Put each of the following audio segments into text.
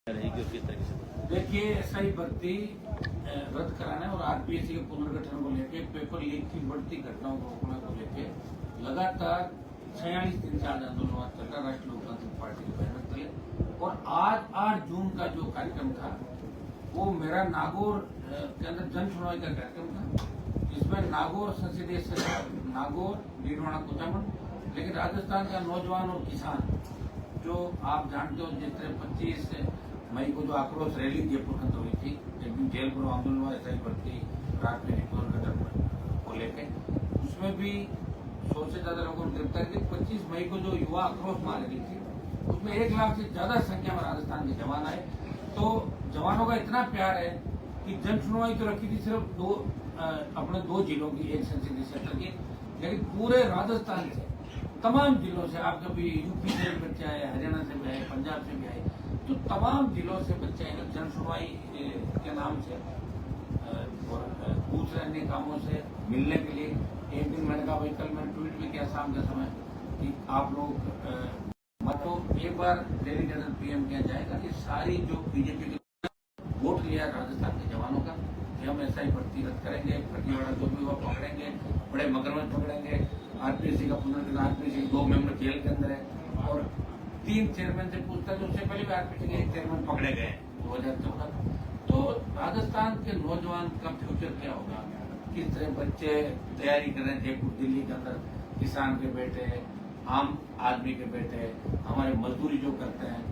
रहेगी और किस तरीके से? देखिए, एसआई भर्ती रद्द कराना और आरपीएससी के पुनर्गठन को लेके पेपर लीक की बढ़ती घटनाओं को रोकने को लेके लगातार 46 दिन से आज आंदोलन चल रहा राष्ट्रीय लोकतांत्रिक पार्टी के बैनर तले। और आज 8 जून का जो कार्यक्रम था वो मेरा नागौर के अंदर जन सुनवाई का कार्यक्रम था, जिसमें नागौर संसदीय क्षेत्र, नागौर, डीडवाना, कुचामन, लेकिन राजस्थान का नौजवान और किसान जो आप जानते हो, जिस तरह 25 मई को जो आक्रोश रैली जयपुर के अंदर हुई थी, एक दिन जेल पर आंदोलन हुआ एसआई भर्ती राजनीतिक पुनर्गठन को लेकर, उसमें भी 100 से ज्यादा लोगों ने गिरफ्तार की। 25 मई को जो युवा आक्रोश मार रही थी उसमें 1 लाख से ज्यादा संख्या में राजस्थान के जवान आए। तो जवानों का इतना प्यार है कि जन सुनवाई तो रखी थी सिर्फ अपने 2 जिलों की, एक संसदीय क्षेत्र की, लेकिन पूरे राजस्थान से, तमाम जिलों से, आप कभी यूपी से बच्चे आए, हरियाणा से भी आए, पंजाब से भी आए, तो तमाम जिलों से बच्चे आए जन सुनवाई के नाम से और दूसरे अन्य कामों से मिलने के लिए। एक दिन मैंने कहा, भाई कल मैंने ट्वीट भी किया शाम के समय कि आप लोग तो एक बार डेलीगेशन पीएम किया जाएगा कि सारी जो बीजेपी के वोट लिया राजस्थान के जवानों का, कि हम ऐसा ही भर्ती रद्द करेंगे, फर्जीवाड़ा जो भी हुआ पकड़ेंगे, बड़े मगरमच्छ पकड़ेंगे, आरपीएससी का पुनर्गठन, आरपीएससी 2 मेंबर जेल के अंदर है और 3 चेयरमैन से पूछता है, उससे पहले भी आरपीएससी के 1 चेयरमैन पकड़े गए 2014। तो राजस्थान के नौजवान का फ्यूचर क्या होगा, किस तरह बच्चे तैयारी कर रहे हैं जयपुर, दिल्ली के अंदर, किसान के बेटे, आम आदमी के बेटे, हमारे मजदूरी जो करते हैं,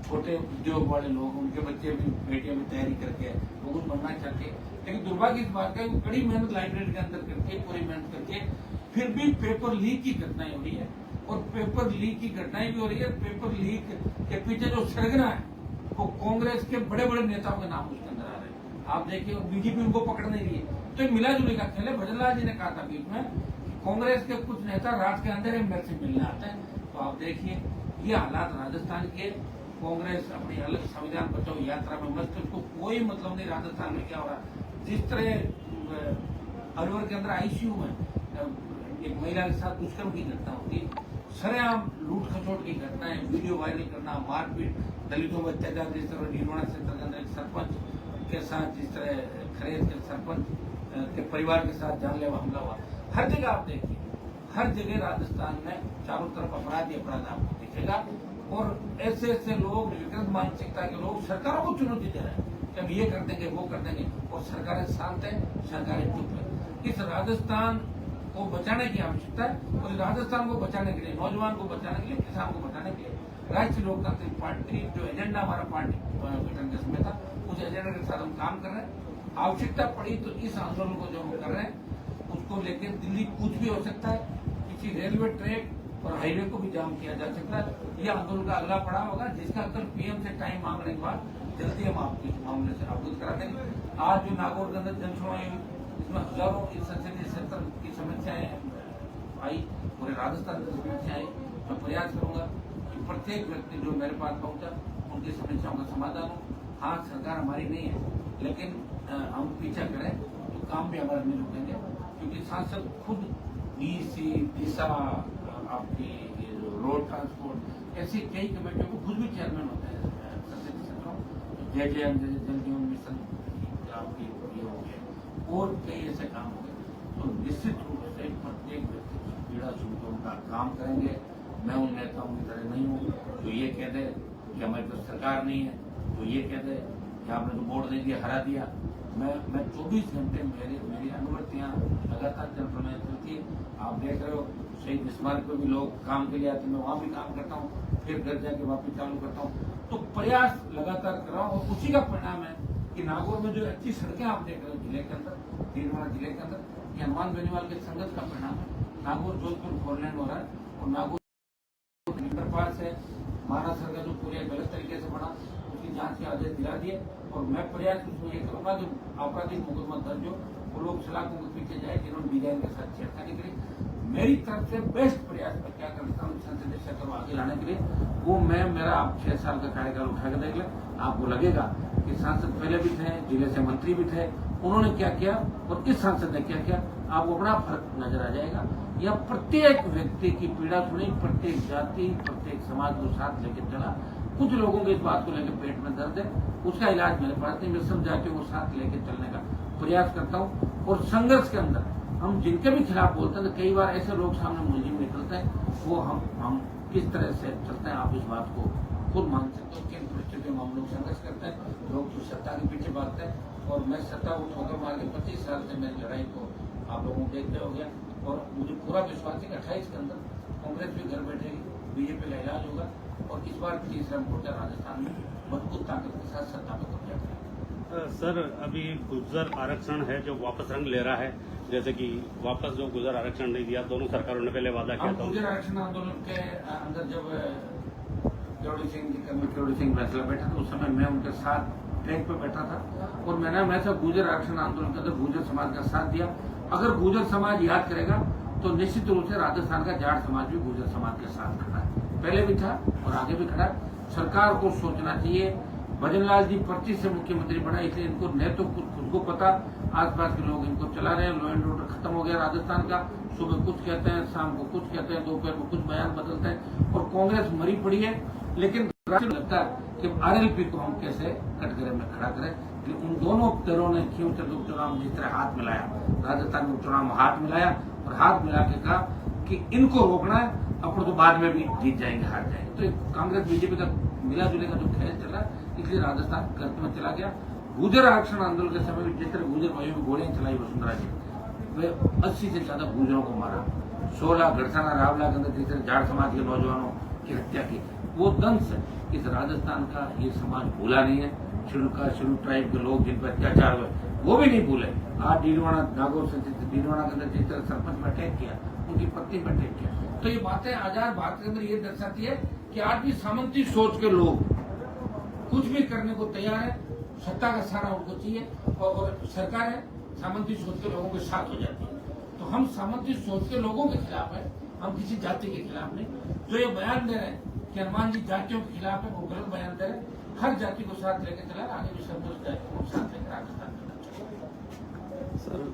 छोटे उद्योग वाले लोग, उनके बच्चे भी, बेटियां भी तैयारी करके वो कुछ बनना चाहते हैं। लेकिन दुर्भाग्य इस बात का बड़ी मेहनत लाइब्रेरी के अंदर करके, पूरी मेहनत करके, फिर भी पेपर लीक की घटनाएं हो रही है। और पेपर लीक की घटनाएं भी हो रही है। पेपर लीक के पीछे जो सरगना है वो कांग्रेस के बड़े बड़े नेताओं के नाम उसके अंदर आ रहे हैं। आप देखिए, बीजेपी उनको पकड़ नहीं रही है। तो मिला जुली का खेल है। भजनलाल जी ने कहा था बीच में, कांग्रेस के कुछ नेता रात के अंदर मेरे से मिलने आते हैं। तो आप देखिए, ये हालात राजस्थान के। कांग्रेस अपनी अलग संविधान बचाओ यात्रा में मस्त, उसको कोई मतलब नहीं राजस्थान में क्या हो रहा। जिस तरह अलवर के अंदर आईसीयू में एक महिला के साथ दुष्कर्म की घटना होती, सरेआम लूट खसोट की घटनाएं, वीडियो वायरल करना, मारपीट, दलितों में अत्याचार, जिस तरह डीडवाना क्षेत्र के अंदर एक सरपंच के साथ, जिस तरह खरेद के सरपंच के परिवार के साथ जानलेवा हमला हुआ, हर जगह आप देखिए, हर जगह राजस्थान में चारों तरफ अपराध ही अपराध आपको दिखेगा। और ऐसे ऐसे लोग, विकृत मानसिकता के लोग सरकारों को चुनौती दे रहे हैं कि हम ये कर देंगे, वो कर देंगे, और सरकारें शांत है, सरकारें चुप है। इस राजस्थान को बचाने की आवश्यकता है। और राजस्थान को बचाने के लिए, नौजवान को बचाने के लिए, किसान को बचाने के लिए राष्ट्रीय लोकतांत्रिक पार्टी जो एजेंडा हमारा पार्टी गठन के समय था, उस एजेंडा के साथ हम काम कर रहे हैं। आवश्यकता पड़ी तो इस आंदोलन को जो हम कर रहे हैं उसको लेकर दिल्ली कुछ भी हो सकता है, किसी रेलवे ट्रैक और हाईवे को भी जाम किया जा सकता है। यह आंदोलन का अगला पड़ाव होगा, जिसका कल पीएम से टाइम मांगने के बाद जल्दी हम आपको इस मामले से अवगत करा देंगे। आज जो नागौर के अंदर जन सुनवाई हुई, इसमें हजारों इस संसदीय क्षेत्र की समस्याएं आई, पूरे राजस्थान की समस्याएं। मैं प्रयास करूंगा कि प्रत्येक व्यक्ति जो मेरे पास पहुंचा उनकी समस्याओं का समाधान हो। हाँ, सरकार हमारी नहीं है, लेकिन हम पीछा करें तो काम भी हमारा नहीं रुकेंगे, क्योंकि सांसद खुद डीसी, दिशा, आपकी रोड ट्रांसपोर्ट, ऐसी कई कमेटियों को खुद भी चेयरमैन होते हैं संसदीय क्षेत्रों, जय जल जीवन मिशन आपकी ये हो गया और कई ऐसे काम हो गए। तो निश्चित रूप से प्रत्येक व्यक्ति की पीड़ा सुनकर उनका काम करेंगे। मैं उन नेताओं की तरह नहीं हूँ जो ये कह दे कि हमारे पास सरकार नहीं है, जो ये कह दे कि आपने तो वोट दे दिया, हरा दिया। मैं 24 घंटे मेरी अनुवर्तियाँ लगातार चल रही चलती है। आप देख रहे हो, शहीद स्मारक पर भी लोग काम के लिए आते हैं, मैं वहाँ भी काम करता हूँ, फिर घर जाके वापस चालू करता हूँ। तो प्रयास लगातार कर रहा हूँ और उसी का परिणाम है कि नागौर में जो अच्छी सड़कें आप देख रहे हो जिले के अंदर, डीडवाना जिले के अंदर, ये हनुमान बेनीवाल के संघर्ष का परिणाम है। नागौर जोधपुर 4 लेन हो रहा है और नागौर पास है माना सर का जो पूरे गलत तरीके से बना, उसकी जांच के आदेश दिला दिए। और मैं प्रयास उसमें ये करूंगा जो आपराधिक मुकदमा दर्ज हो, वो लोग सलाखों के पीछे जाए जिन्होंने डिजाइन के साथ छेड़खानी करी। मेरी तरफ से बेस्ट प्रयास मैं क्या करता हूँ संसदीय क्षेत्र को आगे लाने के लिए, वो मेरा आप 6 साल का कार्यकाल उठा के देख ले, आपको लगेगा कि सांसद पहले भी थे, जिले से मंत्री भी थे, उन्होंने क्या किया और इस सांसद ने क्या किया, आपको बड़ा फर्क नजर आ जाएगा। यह प्रत्येक व्यक्ति की पीड़ा सुनी, प्रत्येक जाति, प्रत्येक समाज को साथ लेकर चला। कुछ लोगों के इस बात को लेकर पेट में दर्द है, उसका इलाज मेरे पास नहीं। मैं सब जातियों को साथ लेकर चलने का प्रयास करता हूँ। और संघर्ष के अंदर हम जिनके भी खिलाफ बोलते हैं तो कई बार ऐसे लोग सामने मुलजिम निकलते हैं, वो हम किस तरह से चलते हैं आप इस बात को खुद मान सकते हो। किन परिस्थितियों में हम लोग संघर्ष करते हैं, लोग तो सत्ता के पीछे भागते हैं। और मैं सत्ता को ठोकर मार के 25 साल से मेरी लड़ाई को आप लोगों को देखते हो गया। और मुझे पूरा विश्वास है कि 28 के अंदर कांग्रेस भी घर बैठेगी, बीजेपी का इलाज होगा और इस बार तीसरा मोर्चा राजस्थान में मजबूत ताकत के साथ सत्ता में कब्जा करेगा। सर, अभी गुर्जर आरक्षण है जो वापस रंग ले रहा है, जैसे कि वापस जो गुर्जर आरक्षण नहीं दिया, दोनों सरकारों ने पहले वादा किया था। गुर्जर आरक्षण आंदोलन के अंदर जब केवड़ी सिंह फैसला बैठा था, उस समय मैं उनके साथ ट्रैक पे बैठा था और मैंने हमेशा गुर्जर आरक्षण आंदोलन के अंदर गुर्जर समाज का साथ दिया। अगर गुर्जर समाज याद करेगा तो निश्चित रूप से राजस्थान का जाट समाज भी गुर्जर समाज के साथ खड़ा है, पहले भी था और आगे भी खड़ा है। सरकार को सोचना चाहिए। भजनलाल जी 25 से मुख्यमंत्री बना, इसलिए इनको न तो खुद को पता, आसपास के लोग इनको चला रहे हैं। लॉ एंड ऑर्डर खत्म हो गया राजस्थान का, सुबह कुछ कहते हैं, शाम को कुछ कहते हैं, दोपहर को कुछ बयान बदलते हैं और कांग्रेस मरी पड़ी है। लेकिन लगता है कि आरएलपी को हम कैसे कटघरे में खड़ा करें। कि उन दोनों दलों ने खींवचंद उपचुनाव में जिस तरह हाथ मिलाया, राजस्थान में उपचुनाव में हाथ मिलाया और हाथ मिला के कहा कि इनको रोकना है, अपन तो बाद में भी जीत जाएंगे, हार जाएंगे। तो कांग्रेस बीजेपी का मिला जुले का जो खेल चला, इसलिए राजस्थान कर्ज में चला गया। गुर्जर आरक्षण आंदोलन के समय में जिस तरह गुर्जर भाइयों की गोलियां चलाई वसुंधरा जी, वे 80 से ज्यादा गुर्जरों को मारा। 16 गढ़साना रावला के अंदर जिस तरह जाट समाज के नौजवानों की हत्या की, वो दंश इस राजस्थान का ये समाज भूला नहीं है। शेड्यूल ट्राइब के लोग जिन पर अत्याचार हुए वो भी नहीं भूले। आज डीडवाना नागौर से डीडवाना के अंदर जिस तरह सरपंच में अटैक किया, उनकी पत्नी पर अटैक किया, तो ये बातें आजाद भारत के अंदर ये दर्शाती है कि आज भी सामंती सोच के लोग कुछ भी करने को तैयार है। सत्ता का सहारा उनको चाहिए और सरकार है सामंती सोच के लोगों के साथ हो जाती है। तो हम सामंती सोच के लोगों के खिलाफ है, हम किसी जाति के खिलाफ नहीं। जो ये बयान दे रहे हैं कि हनुमान जी जातियों के खिलाफ है, वो गलत बयान दे रहे हैं। हर जाति को साथ लेकर चला, आगे भी सब जाति को साथ लेकर राजस्थान में। सर,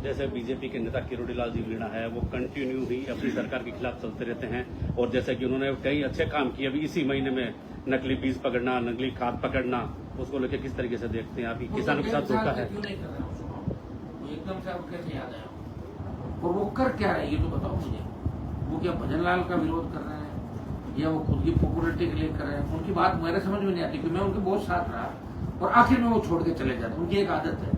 जैसे बीजेपी के नेता किरोड़ीलाल जी मीणा है, वो कंटिन्यू ही अपनी सरकार के खिलाफ चलते रहते हैं और जैसे कि उन्होंने कई अच्छे काम किए। अभी इसी महीने में नकली बीज पकड़ना, नकली खाद पकड़ना, उसको लेकर किस तरीके से देखते हैं आप? किसानों के साथ धोखा है। क्यों नहीं कर रहे हैं उसको? वो एकदम से आपको कैसे याद आया? और वो कर क्या रहे, ये तो बताओ मुझे। वो क्या भजनलाल का विरोध कर रहे हैं या वो खुद की पॉपुलरिटी के लिए कर रहे हैं? उनकी बात मेरे समझ में नहीं आती कि मैं उनके बहुत साथ रहा और आखिर में वो छोड़ के चले जाते। उनकी एक आदत है,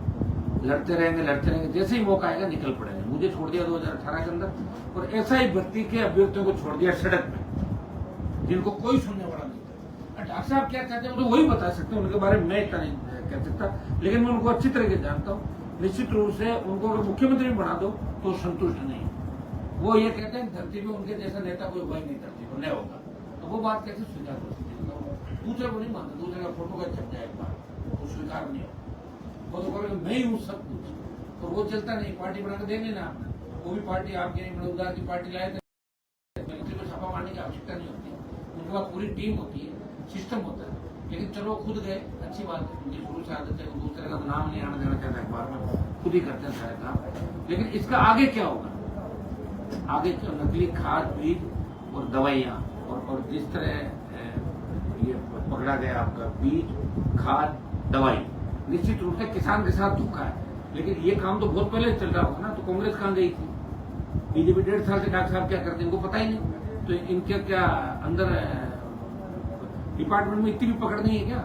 लड़ते रहेंगे, जैसे ही मौका आएगा निकल पड़ेंगे। मुझे छोड़ दिया 2018 के अंदर और ऐसा ही व्यक्ति के अभ्यर्थियों को छोड़ दिया सड़क में, जिनको कोई सुनने वाला नहीं था। डॉक्टर साहब क्या कहते हैं तो वही बता सकते हैं, उनके बारे में मैं इतना नहीं कह सकता, लेकिन मैं उनको अच्छी तरह से जानता हूँ। निश्चित रूप से उनको अगर मुख्यमंत्री बना दो तो संतुष्ट नहीं। वो ये कहते हैं धरती में उनके जैसा नेता कोई हुआ ही नहीं, धरती पर नहीं होगा। तो वो बात कैसे स्वीकार कर सकते हैं? दूसरे को नहीं मानते, दूसरे का फोटो का छप जाए एक बार, वो स्वीकार नहीं होगा। वो तो कहोगे मैं ही हूँ सब कुछ, तो वो चलता नहीं। पार्टी बनाकर दे लेना आपने, वो भी पार्टी आपकी नहीं, बड़ौदा की पार्टी लाए थे, मिलिट्री को छापा मारने की आवश्यकता नहीं होती। उनके पास पूरी टीम होती है, सिस्टम होता है। लेकिन चलो खुद गए, अच्छी बात है, उनकी शुरू से आदत है, वो दूसरे का नाम नहीं आने देना चाहते अखबार में, खुद ही करते हैं सारे काम। लेकिन इसका आगे क्या होगा? आगे क्या? नकली खाद, बीज और दवाइयाँ और जिस तरह ये पकड़ा गया आपका बीज, खाद, दवाई, निश्चित रूप से किसान के साथ धोखा है। लेकिन ये काम तो बहुत पहले चल रहा होगा ना, तो कांग्रेस कहाँ गई थी? बीजेपी 1.5 साल से डॉक्टर साहब क्या करते हैं इनको पता ही नहीं। तो इनके क्या अंदर डिपार्टमेंट में इतनी भी पकड़ नहीं है क्या?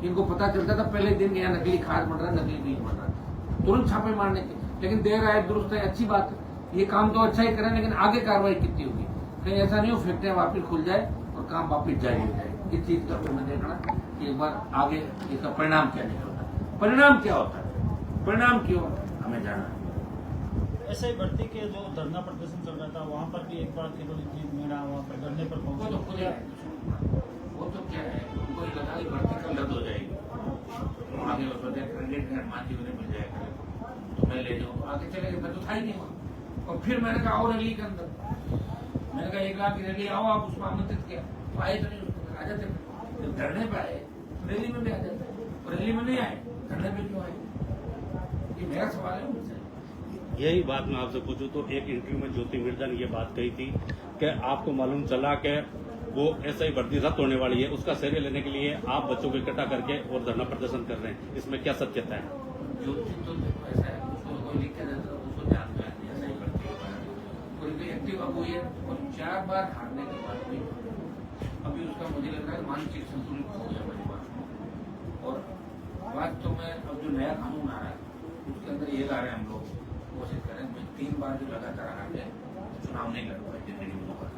इनको पता चलता था पहले दिन यहाँ नकली खाद बन रहा है, नकली बीज बन रहा है, तुरंत छापे मारने के। लेकिन देर आए दुरुस्त है, अच्छी बात है, ये काम तो अच्छा ही करें, लेकिन आगे कार्रवाई कितनी होगी? कहीं ऐसा नहीं हो फैक्ट्रियां वापिस खुल जाए और काम वापिस जारी हो जाए। इस चीज का मैं देखना कि एक बार आगे इसका परिणाम क्या निकलता है, परिणाम क्या होता है, परिणाम क्यों हमें जाना है। ऐसे ही भर्ती के जो धरना प्रदर्शन चल रहा था, वहाँ पर भी एक बार किरोड़ी मीणा वहाँ पर धरने पर पहुंचे। वो तो क्या है, उनको लगा कि भर्ती कल रद्द हो जाएगी, आगे कैंडिडेट हनुमान जी को मिल जाएगा तो मैं ले जाऊँ, आगे चले गए। मैं तो था ही नहीं वहाँ। और फिर मैंने कहा और रैली के अंदर मैंने कहा 1 लाख की रैली आओ, आप उसको आमंत्रित किया तो आए तो नहीं, उसको आ जाते। जब धरने पे आए रैली में भी आ जाते, रैली में नहीं आए, धरने पे क्यों आए? ये मेरा सवाल है उनसे। यही बात मैं आपसे पूछूं तो एक इंटरव्यू में ज्योति मिर्जा ने ये बात कही थी कि आपको मालूम चला कि वो ऐसा ही भर्ती रद्द होने वाली है, उसका श्रेय लेने के लिए आप बच्चों को इकट्ठा करके और धरना प्रदर्शन कर रहे हैं, इसमें क्या सत्यता है? ज्योति तो देखो ऐसा है, उसको कोई लिख के देता है, उसको ध्यान में आती है, ऐसा ही करती है। कोई एक्टिव अब हुई है और 4 बार हारने के बाद भी अभी उसका मुझे लग रहा है मानसिक संतुलित हो गया परिवार में। और वास्तव में अब जो नया कानून आ रहा है उसके अंदर ये ला रहे हैं हम लोग कोशिश करें, मैं 3 बार जो लगातार आ गए चुनाव नहीं लड़ पाए जिंदगी में होगा।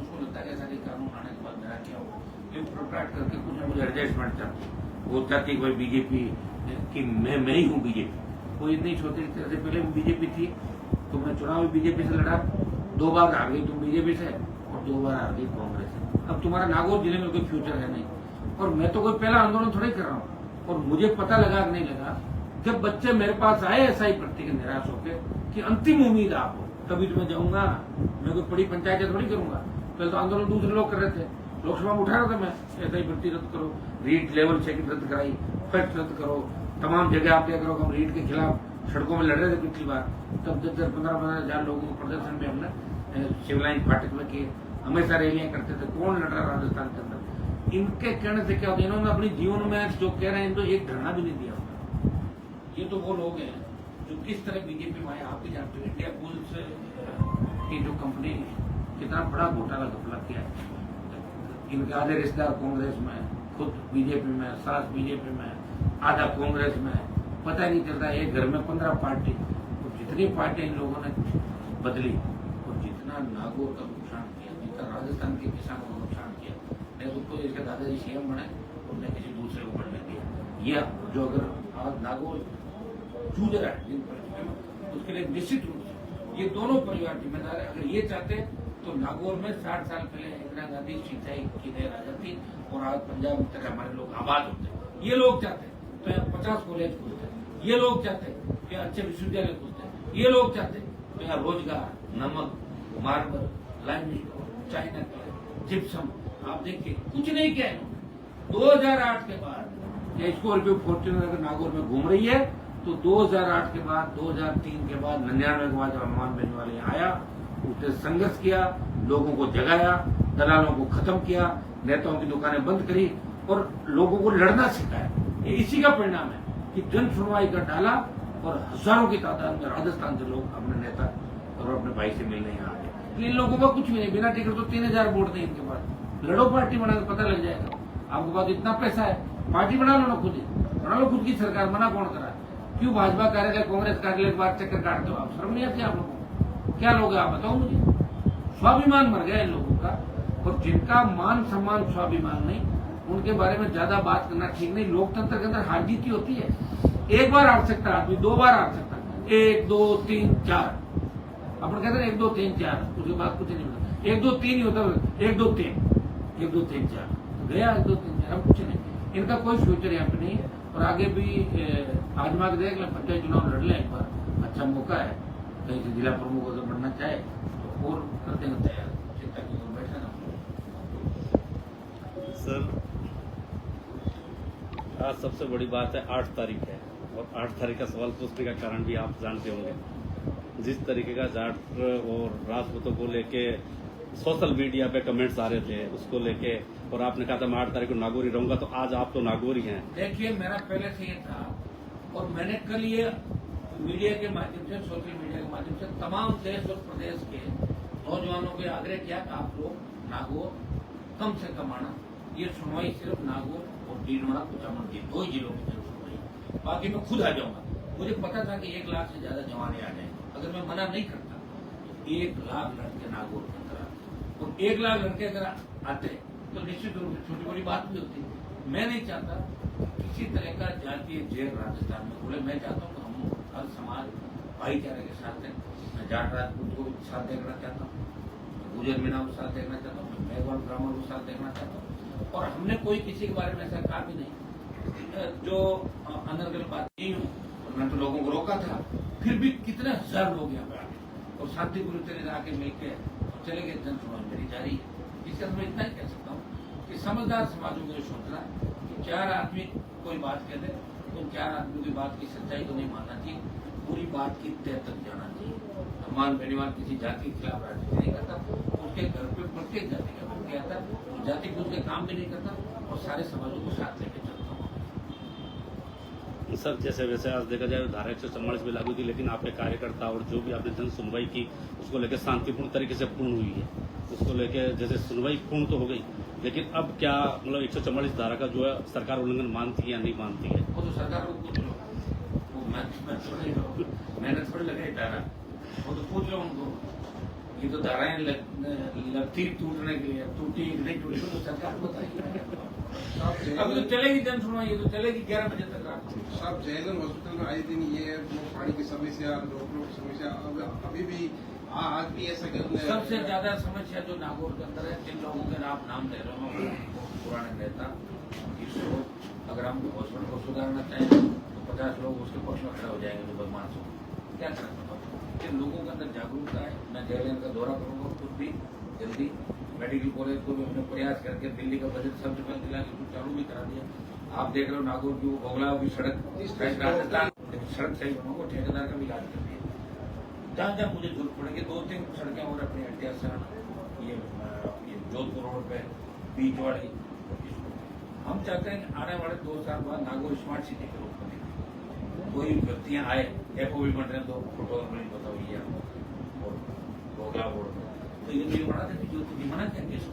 उसको लगता है ऐसा कि कानून आने के बाद मेरा क्या हो, ये प्रोट्रैक्ट करके कुछ ना कुछ एडजस्टमेंट चाहती वो चाहती है भाई बीजेपी कि मैं ही हूँ बीजेपी। कोई इतनी छोटी तरह से पहले बीजेपी थी तो मैं चुनाव बीजेपी से लड़ा, 2 बार हार गई तुम बीजेपी से और 2 बार हार गई कांग्रेस से। अब तुम्हारा नागौर जिले में कोई फ्यूचर है नहीं, और मैं तो कोई पहला आंदोलन थोड़ा ही कर रहा हूँ। और मुझे पता लगा कि नहीं लगा, जब बच्चे मेरे पास आए ऐसा ही प्रति के निराश होकर कि अंतिम उम्मीद आप हो तभी तो मैं जाऊंगा, मैं कोई बड़ी पंचायत थोड़ी करूंगा। पहले तो आंदोलन दूसरे लोग कर रहे थे, लोकसभा में उठा रहा था मैं ऐसा ही भर्ती रद्द करो, रीट लेवल चेकिंग रद्द कराई, फैक्ट रद्द करो, तमाम जगह आप क्या करो। हम रीट के खिलाफ सड़कों में लड़ रहे थे पिछली बार, तब 10-15 हजार लोगों को प्रदर्शन में हमने सिविल लाइन फाटक में किए, हमेशा रैलियां करते थे। कौन लड़ रहा राजस्थान के अंदर? इनके कहने से क्या होता है, इन्होंने अपने जीवन में जो कह रहे हैं तो एक धरना भी नहीं दिया होगा। ये तो वो लोग हैं जो किस तरह बीजेपी में आए। आप भी जानते हो इंडिया पुलिस की जो कंपनी कितना बड़ा घोटाला घपला किया है। इनके आधे रिश्तेदार कांग्रेस में, खुद बीजेपी में, सास बीजेपी में, आधा कांग्रेस में, पता नहीं चलता। एक घर में 15 पार्टी, तो जितनी पार्टी इन लोगों ने बदली और जितना नागौर का नुकसान किया, जितना राजस्थान के किसानों को नुकसान किया, नहीं उसको इसके दादाजी सीएम बने और न किसी दूसरे को बनने दिया। यह जो अगर आज नागौर जूझ रहा है जिन परिस्थितियों में, उसके लिए निश्चित रूप से ये दोनों परिवार जिम्मेदार है। अगर ये चाहते तो नागौर में 60 साल पहले इंदिरा गांधी सिंचाई की नहर आ जाती और आज पंजाब में तक हमारे लोग आबाद होते। ये लोग चाहते तो यहाँ 50 कॉलेज खुलते, ये लोग चाहते कि अच्छे विश्वविद्यालय खुलते, ये लोग चाहते तो यहाँ रोजगार, नमक, मार्बल, लाइमस्टोन, चाइना का जिप्सम, आप देखिए कुछ नहीं किया है। 2008 के बाद ये स्कॉर्पियो फॉर्च्यूनर अगर नागौर में घूम रही है तो 2008 के बाद, 2003 के बाद, 99 के बाद जब हनुमान बेनीवाल आया, उसने संघर्ष किया, लोगों को जगाया, दलालों को खत्म किया, नेताओं की दुकानें बंद करी और लोगों को लड़ना सिखाया। ये इसी का परिणाम है कि जन सुनवाई का डाला और हजारों की तादाद में राजस्थान से लोग अपने नेता और अपने भाई से मिलने यहाँ आए। इन लोगों का कुछ भी नहीं, बिना टिकट तो 3000 वोट नहीं इनके पास। लड़ो, पार्टी बना के पता लग जाएगा। आपके पास इतना पैसा है, पार्टी बना लो ना, खुद ही बना लो, खुद की सरकार। मना कौन करा? क्यों भाजपा कार्यालय, कांग्रेस कार्यालय के बाद चक्कर काटते हो आप? शर्म नहीं आती आप लोगों को? क्या लोग हैं आप बताओ मुझे? स्वाभिमान मर गया इन लोगों का, और जिनका मान सम्मान स्वाभिमान नहीं, उनके बारे में ज्यादा बात करना ठीक नहीं। लोकतंत्र के अंदर हार जीत की होती है। एक बार हार सकता आदमी, 2 बार हार सकता, 1 2 3 4 अपन कहते हैं 1 2 3 4, उसके बाद कुछ नहीं होता। 1 2 3 ही होता, 1 2 3 1 2 3 4 गया, 1 2 3 4 अब कुछ नहीं। इनका कोई फ्यूचर यहाँ पे नहीं है और आगे भी आजमा के देख लें, पंचायत चुनाव लड़ लें एक बार, अच्छा मौका है। कहीं से जिला प्रमुख अगर बनना चाहे तो और कर देना तैयार, चिंता की ओर बैठे ना। सर आज सबसे बड़ी बात है 8 तारीख है और 8 तारीख का सवाल पूछने का कारण भी आप जानते होंगे। जिस तरीके का जाट और राजपूतों को लेके सोशल मीडिया पे कमेंट्स आ रहे थे उसको लेके, और आपने कहा था मैं 8 तारीख को नागौर ही रहूंगा, तो आज आप तो नागौर ही हैं। देखिए मेरा पहले से ये था और मैंने कल ये मीडिया के माध्यम से, सोशल मीडिया के माध्यम से तमाम देश और प्रदेश के नौजवानों को आग्रह किया कि आप लोग नागौर कम से कम आना। ये सुनवाई सिर्फ नागौर और भीलवाड़ा, कुचामन 2 ही जिलों की सुनवाई, बाकी मैं खुद आ जाऊंगा। मुझे पता था कि 1 लाख से ज्यादा जवान आ जाए, अगर मैं मना नहीं करता तो 1 लाख लड़के नागौर के अंदर आते, और 1 लाख लड़के अगर आते तो निश्चित रूप से छोटी बड़ी बात भी होती। मैं नहीं चाहता किसी तरह का जातीय जेल राजस्थान में खुले। मैं चाहता हूँ कि हम हर समाज भाईचारे के साथ हैं। मैं जाट राजपूत को साथ देखना चाहता हूँ, गुजर मीना को साथ देखना चाहता हूँ, मेघवाल ब्राह्मण को साथ देखना चाहता हूँ। और हमने कोई किसी के बारे में ऐसा कहा भी नहीं जो अनर्गल बात नहीं हो। और मैं तो लोगों को रोका था, फिर भी कितने हजार लोग यहाँ पे आए और शांतिपूर्ण तरीके आके मिलके चले गए। जन सुनवाई मेरी जारी है। इसके अंदर मैं इतना ही कह सकता हूँ कि समझदार समाजों को ये सोचना कि 4 आदमी कोई बात कहते तुम 4 आदमियों की बात की सच्चाई को नहीं मानना चाहिए, पूरी बात की तह तक जाना चाहिए। हनुमान बेनीवाल किसी जाति के खिलाफ राजनीति नहीं करता, उसके घर पे प्रत्येक जाति का व्यक्ति आता है, वो जाति पूछ के काम भी नहीं करता और सारे समाजों को साथ लेके चलता हूँ। सर जैसे वैसे आज देखा जाए धारा 144 भी लागू थी, लेकिन आपके कार्यकर्ता और जो भी आपने जन सुनवाई की उसको लेकर शांतिपूर्ण तरीके से पूर्ण हुई है। उसको लेकर जैसे सुनवाई पूर्ण तो हो गई, लेकिन अब क्या मतलब 144 धारा का जो है सरकार उल्लंघन मानती है या नहीं मानती है? वो तो सरकार को पूछ लो, वो मैं मेहनत थोड़ी लगाई धारा, वो तो पूछ लो उनको। ये तो धाराएं लगती टूटने के लिए, टूटी नहीं टूटी तो सरकार को बताएगी। अभी तो चलेगी जन सुनवाई, ये तो चलेगी 11 बजे तक रात को। सब जयगन हॉस्पिटल में आए दिन ये पानी की समस्या, डॉक्टरों की समस्या अभी भी आज भी ऐसा करते हैं। सबसे ज्यादा समस्या जो नागौर के अंदर है, जिन लोगों के आप नाम ले रहे हो पुराने नेता, इसको अगर हम हॉस्पिटल को सुधारना चाहें तो 50 लोग उसके पक्ष में खड़े हो जाएंगे जो बदमाश हो। क्या करना जिन लोगों के अंदर जागरूकता है। मैं जयललिता का दौरा करूंगा खुद भी जल्दी, मेडिकल कॉलेज को भी हमने प्रयास करके दिल्ली का बजट सबसे पहले दिला के कुछ चालू भी करा दिया। आप देख रहे हो नागौर की वो बगला की सड़क, राजस्थान सड़क सही बनाओ, ठेकेदार का भी इलाज कर दिया। जहाँ जहाँ मुझे जरूरत पड़ेगी 2-3 सड़कें और अपनी एहतियात ये जोधपुर रोड पे बीच वाली, हम चाहते हैं कि आने वाले 2 साल बाद नागौर स्मार्ट सिटी के रूप में कोई व्यक्तियां आए, एफओ भी बन रहे हैं, तो फोटो बताओ ये और बोगला बोर्ड तो ये मुझे बना देती जो तुझे मना किया केस,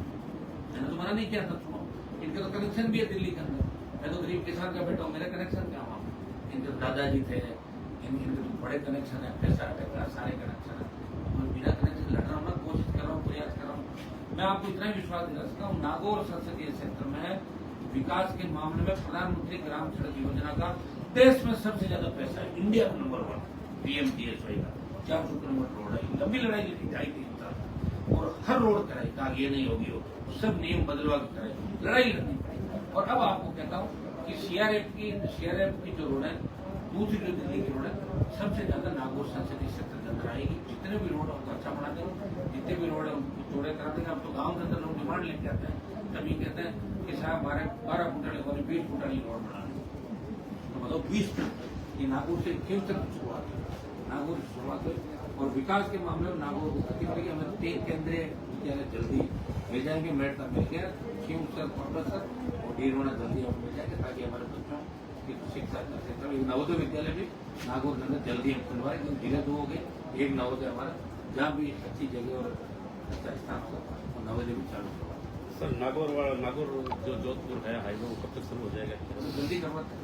मैंने तो मना नहीं किया था। सुनो, इनका तो कनेक्शन भी है दिल्ली के अंदर, मैं तो गरीब किसान का बेटा हूँ, मेरा कनेक्शन क्या हुआ? इनके दादाजी थे, इनके तो बड़े कनेक्शन है, पैसा अटका सारे कनेक्शन है। मैं बिना कनेक्शन लड़ रहा हूँ, कोशिश कर रहा हूँ, प्रयास कर रहा हूँ। मैं आपको इतना विश्वास दिला सकता हूँ, नागौर संसदीय क्षेत्र में विकास के मामले में प्रधानमंत्री ग्राम सड़क योजना का देश में सबसे ज्यादा पैसा है, इंडिया का नंबर 1 PMTSY का 400 किलोमीटर रोड है। लंबी लड़ाई की 2.5-3 साल और हर रोड कराई, कहा ये नहीं होगी, वो सब नियम बदलवा के कराई, लड़ाई लड़नी पड़ी। और अब आपको कहता हूँ कि CRF की जो रोड है, दूसरी जो दिल्ली की रोड है, सबसे ज्यादा नागौर संसदीय क्षेत्र के अंदर आएगी। जितने भी रोड है उनको अच्छा बना देंगे, जितने भी रोड है उनको चौड़े करा देंगे। अब तो गाँव के अंदर लोग डिमांड लेके आते हैं, तभी कहते हैं कि साहब 12 फुट वाली 20 फुट वाली रोड बना मतलब 20 फुट। ये नागौर से क्यों तक शुरुआत है, नागौर की शुरुआत है। और विकास के मामले में नागौर को गति मिलेगी। हमें 3 केंद्रीय विद्यालय जल्दी मिल जाएंगे, मेरठ तक मिल गया, क्यों सर प्रोफेसर और डीरोना जल्दी हम मिल जाएंगे, ताकि हमारे बच्चों की शिक्षा कर सकें। नवोदय विद्यालय भी नागौर के अंदर जल्दी हम खुलवाए, धीरे दो हो गए। एक नवोदय हमारा जहाँ भी अच्छी जगह और अच्छा स्थान होगा और नवोदय भी चालू होगा। सर नागौर जो जोधपुर है हाईवे वो कब तक शुरू हो जाएगा? जल्दी करवाते हैं।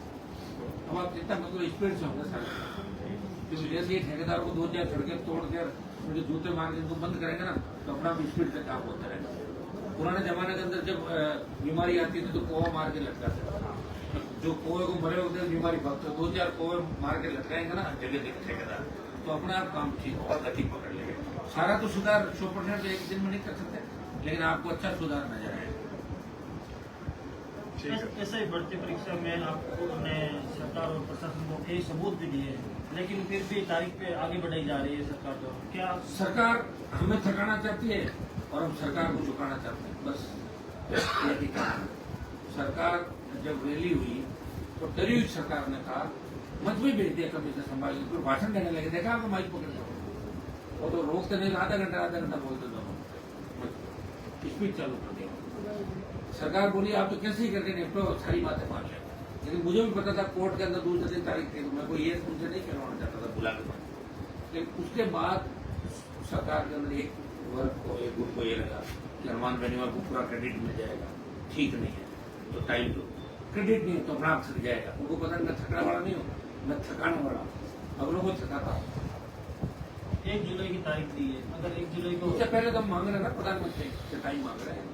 अब आप जितना मतलब स्पीड से होगा सारा, क्योंकि जैसे ये ठेकेदार को 2-4 सड़कें तोड़ कर मुझे जूते मार के बंद करेंगे ना, तो अपना स्पीड से काम होता रहेगा। पुराने जमाने के अंदर जब बीमारी आती थी तो कोवा मार के लटकाते थे, जो कोवे को भरे होते हैं बीमारी भागते, 2-4 कोवे मार के लटकाएंगे ना जगह जगह ठेकेदार, तो अपने आप काम ठीक होगा, गति पकड़ लेगा। सारा तो सुधार 100% एक दिन में नहीं कर सकते, लेकिन आपको अच्छा सुधार नजर आएगा। ऐसे ही बढ़ती परीक्षा में आपको ने सरकार और प्रशासन को कई सबूत भी दिए, लेकिन फिर भी तारीख पे आगे बढ़ाई जा रही है सरकार। तो क्या सरकार हमें थकाना चाहती है और हम सरकार को झुकाना चाहते हैं, बस यही कारण है। सरकार जब रैली हुई तो डरी हुई सरकार ने कहा, मंच भी भेज दिया कभी से संभाल के, भाषण देने लगे, देखा आपको माइक पकड़ के, वो तो रोकते नहीं, आधा घंटा बोलते दोनों, स्पीच चालू कर दिया। सरकार बोली आप तो कैसे ही करके निपटो, सारी बातें मान लें, लेकिन मुझे भी पता था कोर्ट के अंदर दूसरे दिन तारीख थी, तो मैं कोई ये उनसे नहीं करवाना चाहता था बुला के। लेकिन उसके बाद सरकार के अंदर एक वर्ग को, एक ग्रुप को ये लगा कि हनुमान बेनीवाल को पूरा क्रेडिट मिल जाएगा, ठीक नहीं है तो टाइम दो, क्रेडिट नहीं तो अपना आप थक जाएगा। उनको पता मैं थकने वाला नहीं हूँ, मैं थकाने वाला हूँ, अब लोगों को थकाता हूँ। 1 जुलाई की तारीख दी है, अगर 1 जुलाई को उससे पहले तो हम मांग रहे हैं ना, प्रधानमंत्री से टाइम मांग रहे हैं,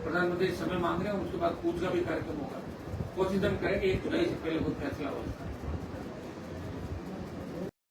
प्रधानमंत्री समय मांग रहे हैं, उसके बाद पूछ का भी कार्यक्रम होगा, कोशिश हम करेंगे 1 जुलाई से पहले कुछ फैसला हो।